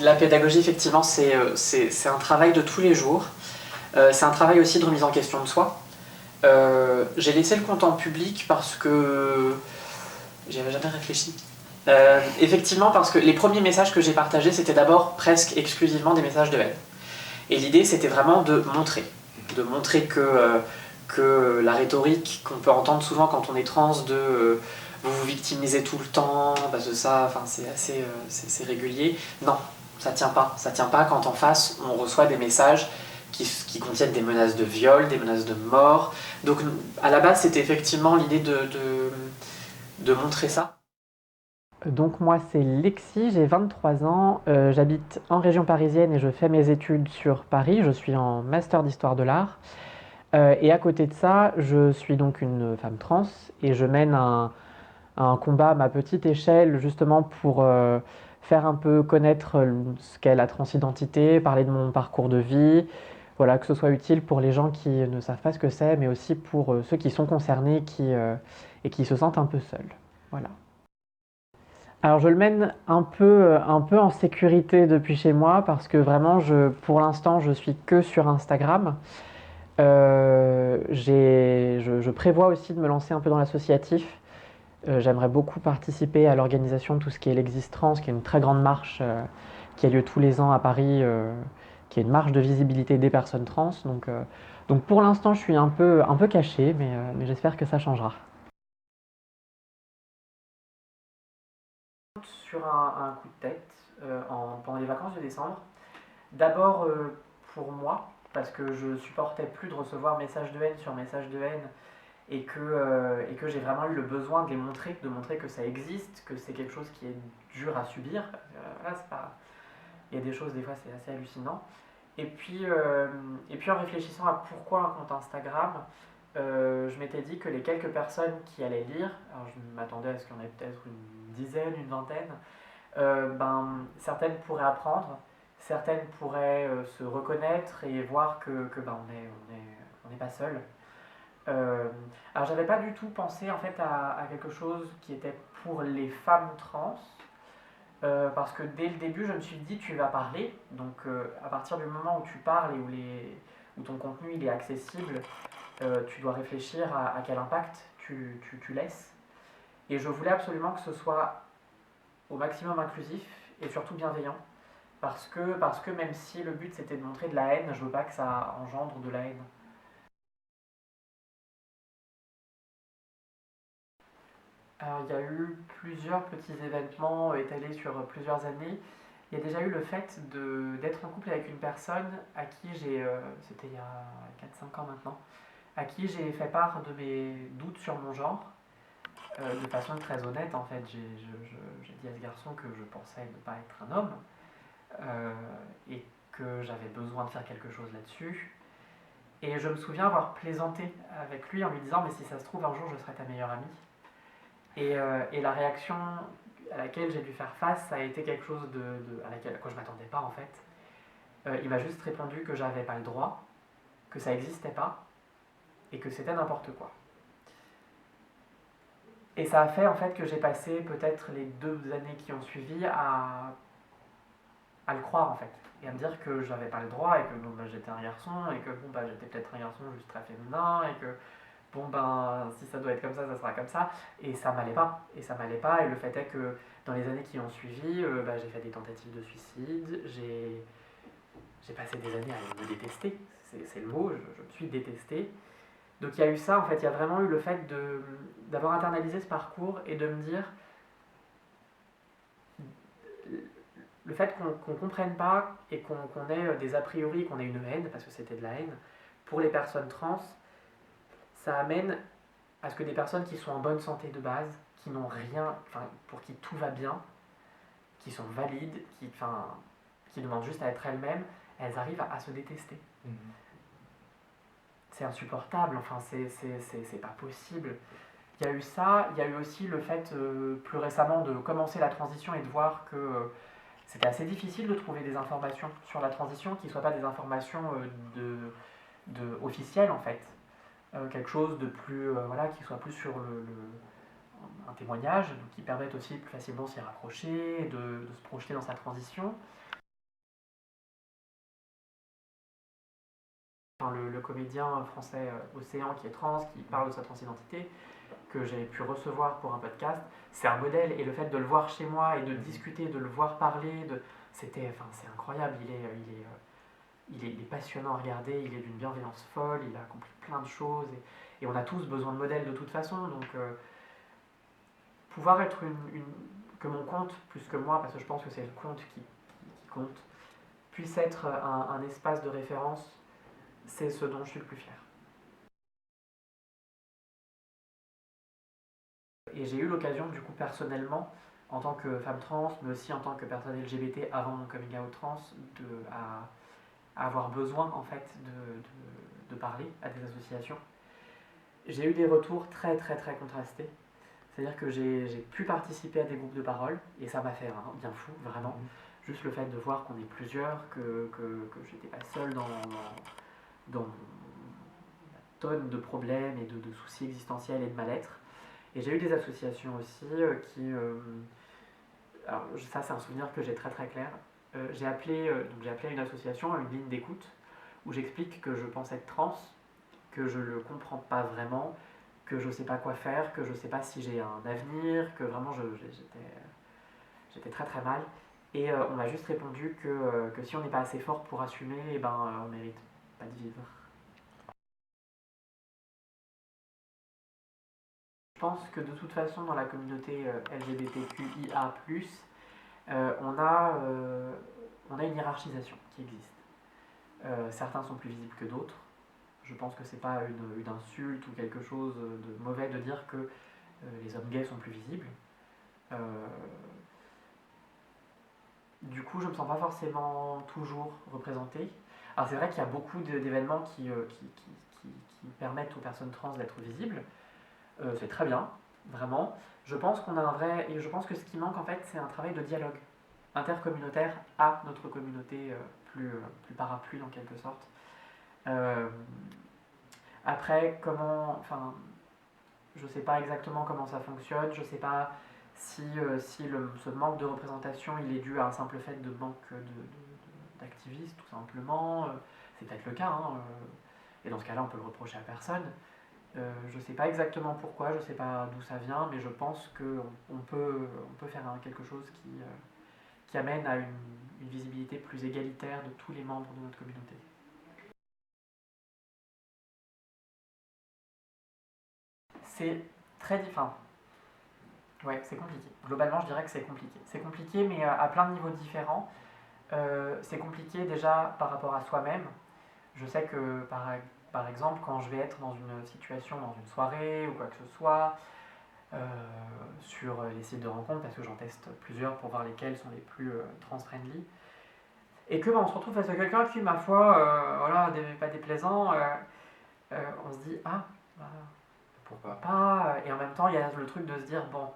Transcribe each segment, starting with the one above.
La pédagogie, effectivement, c'est un travail de tous les jours. C'est un travail aussi de remise en question de soi. J'ai laissé le compte en public parce que j'y avais jamais réfléchi. Effectivement, parce que les premiers messages que j'ai partagés, c'était d'abord presque exclusivement des messages de haine. Et l'idée, c'était vraiment de montrer que la rhétorique qu'on peut entendre souvent quand on est trans, de vous vous victimisez tout le temps, parce que ça, enfin, c'est régulier. Non, ça tient pas. Ça tient pas quand en face, on reçoit des messages qui contiennent des menaces de viol, des menaces de mort. Donc, à la base, c'était effectivement l'idée de montrer ça. Donc moi c'est Lexi, j'ai 23 ans, j'habite en région parisienne et je fais mes études sur Paris, je suis en master d'histoire de l'art. Et à côté de ça, je suis donc une femme trans et je mène un combat à ma petite échelle justement pour faire un peu connaître ce qu'est la transidentité, parler de mon parcours de vie, voilà, que ce soit utile pour les gens qui ne savent pas ce que c'est, mais aussi pour ceux qui sont concernés et qui se sentent un peu seuls. Voilà. Alors je le mène un peu en sécurité depuis chez moi parce que vraiment, pour l'instant, je suis que sur Instagram. Je prévois aussi de me lancer un peu dans l'associatif. J'aimerais beaucoup participer à l'organisation de tout ce qui est l'Existrans, qui est une très grande marche qui a lieu tous les ans à Paris, qui est une marche de visibilité des personnes trans. Donc pour l'instant, je suis un peu caché, mais j'espère que ça changera. Sur un coup de tête pendant les vacances de décembre. D'abord pour moi, parce que je supportais plus de recevoir messages de haine sur messages de haine et que j'ai vraiment eu le besoin de de montrer que ça existe, que c'est quelque chose qui est dur à subir. Voilà, il y a des choses, des fois, c'est assez hallucinant. Et puis en réfléchissant à pourquoi un compte Instagram, je m'étais dit que les quelques personnes qui allaient lire, alors je m'attendais à ce qu'il y en ait peut-être une dizaine, une vingtaine, certaines pourraient apprendre, certaines pourraient se reconnaître et voir que on n'est pas seul. Euh, alors j'avais pas du tout pensé en fait à quelque chose qui était pour les femmes trans, parce que dès le début je me suis dit tu vas parler, donc à partir du moment où tu parles et où ton contenu il est accessible, tu dois réfléchir à quel impact tu laisses. Et je voulais absolument que ce soit au maximum inclusif et surtout bienveillant. Parce que même si le but c'était de montrer de la haine, je veux pas que ça engendre de la haine. Alors il y a eu plusieurs petits événements étalés sur plusieurs années. Il y a déjà eu le fait d'être en couple avec une personne à qui c'était il y a 4-5 ans maintenant, à qui j'ai fait part de mes doutes sur mon genre, de façon très honnête en fait. J'ai dit à ce garçon que je pensais ne pas être un homme, euh, et que j'avais besoin de faire quelque chose là-dessus. Et je me souviens avoir plaisanté avec lui en lui disant mais si ça se trouve un jour je serai ta meilleure amie. Et la réaction à laquelle j'ai dû faire face, ça a été quelque chose à quoi je ne m'attendais pas en fait. Il m'a juste répondu que j'avais pas le droit, que ça n'existait pas et que c'était n'importe quoi. Et ça a fait en fait que j'ai passé peut-être les 2 années qui ont suivi à le croire en fait. Et à me dire que j'avais pas le droit et que bon, j'étais un garçon et que bon, j'étais peut-être un garçon juste très féminin et que bon si ça doit être comme ça sera comme ça. Et ça m'allait pas. Et ça m'allait pas. Et le fait est que dans les années qui ont suivi, j'ai fait des tentatives de suicide, j'ai passé des années à me détester. C'est le mot, je me suis détesté. Donc il y a eu ça, en fait, il y a vraiment eu le fait d'avoir internalisé ce parcours et de me dire le fait qu'on ne comprenne pas et qu'on ait des a priori, qu'on ait une haine, parce que c'était de la haine, pour les personnes trans, ça amène à ce que des personnes qui sont en bonne santé de base, qui n'ont rien, enfin, pour qui tout va bien, qui sont valides, qui demandent juste à être elles-mêmes, elles arrivent à se détester. Mmh. C'est insupportable, enfin, c'est pas possible. Il y a eu ça, il y a eu aussi le fait, plus récemment, de commencer la transition et de voir que c'était assez difficile de trouver des informations sur la transition qui ne soient pas des informations officielles, en fait. Quelque chose de plus, qui soit plus sur un témoignage, donc qui permette aussi plus facilement s'y rapprocher, de se projeter dans sa transition. Enfin, le comédien français Océan qui est trans, qui parle de sa transidentité, que j'ai pu recevoir pour un podcast, c'est un modèle. Et le fait de le voir chez moi et de discuter, de le voir parler, c'est incroyable. Il est passionnant à regarder, il est d'une bienveillance folle, il a compris plein de choses. Et on a tous besoin de modèles de toute façon. Donc pouvoir être que mon compte, plus que moi, parce que je pense que c'est le compte qui compte, puisse être un espace de référence, c'est ce dont je suis le plus fier. Et j'ai eu l'occasion, du coup, personnellement, en tant que femme trans, mais aussi en tant que personne LGBT avant mon coming out trans, à avoir besoin, en fait, de parler à des associations. J'ai eu des retours très, très, très contrastés. C'est-à-dire que j'ai pu participer à des groupes de parole, et ça m'a fait bien fou, vraiment. Juste le fait de voir qu'on est plusieurs, que j'étais pas seule dans la tonne de problèmes et de soucis existentiels et de mal-être. Et j'ai eu des associations aussi qui... alors ça c'est un souvenir que j'ai très très clair. J'ai appelé à une association, à une ligne d'écoute, où j'explique que je pense être trans, que je le comprends pas vraiment, que je sais pas quoi faire, que je sais pas si j'ai un avenir, que vraiment j'étais très très mal. Et on m'a juste répondu que si on n'est pas assez fort pour assumer, eh ben, on mérite pas de vivre. Je pense que de toute façon, dans la communauté LGBTQIA+, on a une hiérarchisation qui existe. Certains sont plus visibles que d'autres. Je pense que c'est pas une insulte ou quelque chose de mauvais de dire que les hommes gays sont plus visibles. Du coup, je me sens pas forcément toujours représentée. Alors c'est vrai qu'il y a beaucoup d'événements qui permettent aux personnes trans d'être visibles. C'est très bien, vraiment. Je pense qu'on a un vrai... Et je pense que ce qui manque en fait, c'est un travail de dialogue intercommunautaire à notre communauté plus parapluie en quelque sorte. Après, enfin, je sais pas exactement comment ça fonctionne, je sais pas si ce manque de représentation il est dû à un simple fait de manque d'activistes tout simplement. C'est peut-être le cas, et dans ce cas-là on peut le reprocher à personne. Je sais pas exactement pourquoi, je sais pas d'où ça vient, mais je pense qu'on peut faire quelque chose qui amène à une visibilité plus égalitaire de tous les membres de notre communauté. C'est très différent. Ouais, c'est compliqué. Globalement, je dirais que c'est compliqué. C'est compliqué, mais à plein de niveaux différents. C'est compliqué déjà par rapport à soi-même. Je sais que, par exemple, quand je vais être dans une situation, dans une soirée ou quoi que ce soit, sur les sites de rencontres, parce que j'en teste plusieurs pour voir lesquels sont les plus trans-friendly, et que on se retrouve face à quelqu'un qui, ma foi, voilà, pas déplaisant, on se dit ah, bah, pourquoi pas. Et en même temps, il y a le truc de se dire bon,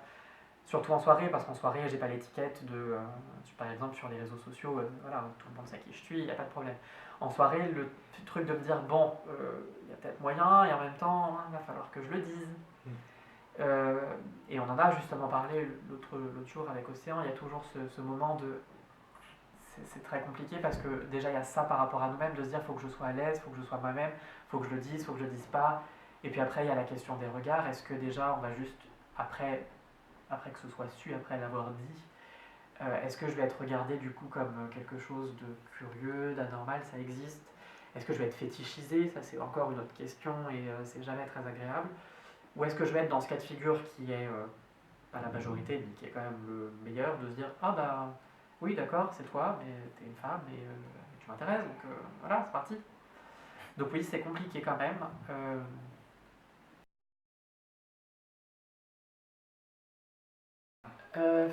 surtout en soirée, parce qu'en soirée, j'ai pas l'étiquette de, par exemple, sur les réseaux sociaux, voilà, tout le monde sait qui je suis, il n'y a pas de problème. En soirée, le truc de me dire bon, il y a peut-être moyen, et en même temps, il va falloir que je le dise. Et on en a justement parlé l'autre jour avec Océan, il y a toujours ce moment de c'est très compliqué parce que déjà il y a ça par rapport à nous-mêmes, de se dire faut que je sois à l'aise, faut que je sois moi-même, faut que je le dise, faut que je le dise pas. Et puis après il y a la question des regards, est-ce que déjà on va juste, après que ce soit su, après l'avoir dit, est-ce que je vais être regardé du coup comme quelque chose de curieux, d'anormal, ça existe? Est-ce que je vais être fétichisé? Ça c'est encore une autre question et c'est jamais très agréable. Ou est-ce que je vais être dans ce cas de figure qui est pas la majorité, mais qui est quand même le meilleur, de se dire ah bah oui d'accord c'est toi, mais t'es une femme et tu m'intéresses, donc voilà c'est parti. Donc oui c'est compliqué quand même. Euh,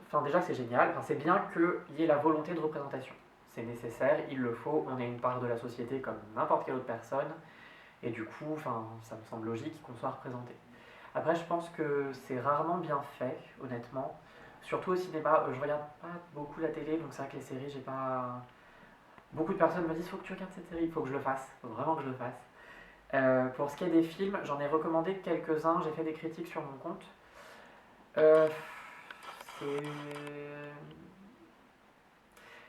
enfin déjà c'est génial, enfin, c'est bien qu'il y ait la volonté de représentation. C'est nécessaire, il le faut, on est une part de la société comme n'importe quelle autre personne, et du coup enfin, ça me semble logique qu'on soit représenté. Après je pense que c'est rarement bien fait, honnêtement. Surtout au cinéma, je regarde pas beaucoup la télé, donc c'est vrai que les séries, j'ai pas... Beaucoup de personnes me disent faut que tu regardes cette série, il faut que je le fasse, faut vraiment que je le fasse. Pour ce qui est des films, j'en ai recommandé quelques-uns, j'ai fait des critiques sur mon compte.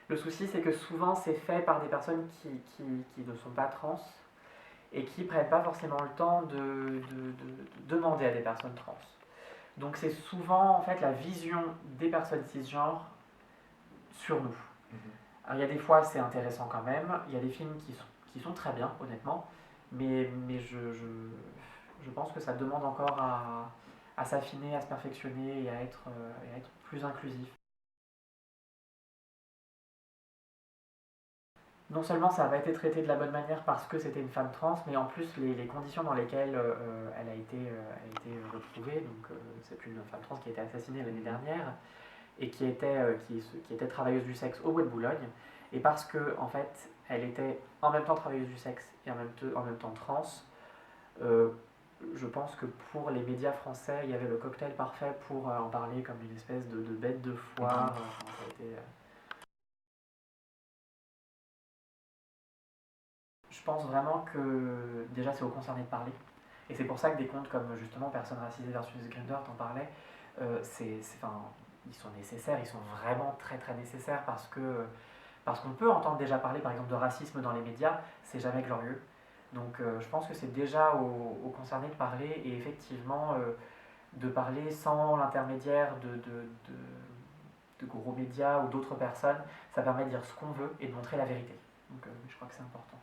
C'est... Le souci, c'est que souvent, c'est fait par des personnes qui ne sont pas trans et qui prennent pas forcément le temps de demander à des personnes trans. Donc c'est souvent en fait la vision des personnes cisgenres sur nous. Alors il y a des fois c'est intéressant quand même, il y a des films qui sont très bien honnêtement, mais je pense que ça demande encore à s'affiner, à se perfectionner et à être plus inclusif. Non seulement ça n'a pas été traité de la bonne manière parce que c'était une femme trans, mais en plus les conditions dans lesquelles elle a été retrouvée, donc c'est une femme trans qui a été assassinée l'année dernière et qui était travailleuse du sexe au Bois de Boulogne, et parce que en fait elle était en même temps travailleuse du sexe et en même temps trans, euh, je pense que pour les médias français, il y avait le cocktail parfait pour en parler comme une espèce de bête de foire. Ça a été, je pense vraiment que déjà c'est aux concernés de parler. Et c'est pour ça que des comptes comme justement Personnes racisées versus Grindr, t'en parlais, enfin, ils sont nécessaires, ils sont vraiment très très nécessaires parce qu'on peut entendre déjà parler par exemple de racisme dans les médias, c'est jamais glorieux. Donc je pense que c'est déjà aux concernés de parler et effectivement de parler sans l'intermédiaire de gros médias ou d'autres personnes, ça permet de dire ce qu'on veut et de montrer la vérité. Donc je crois que c'est important.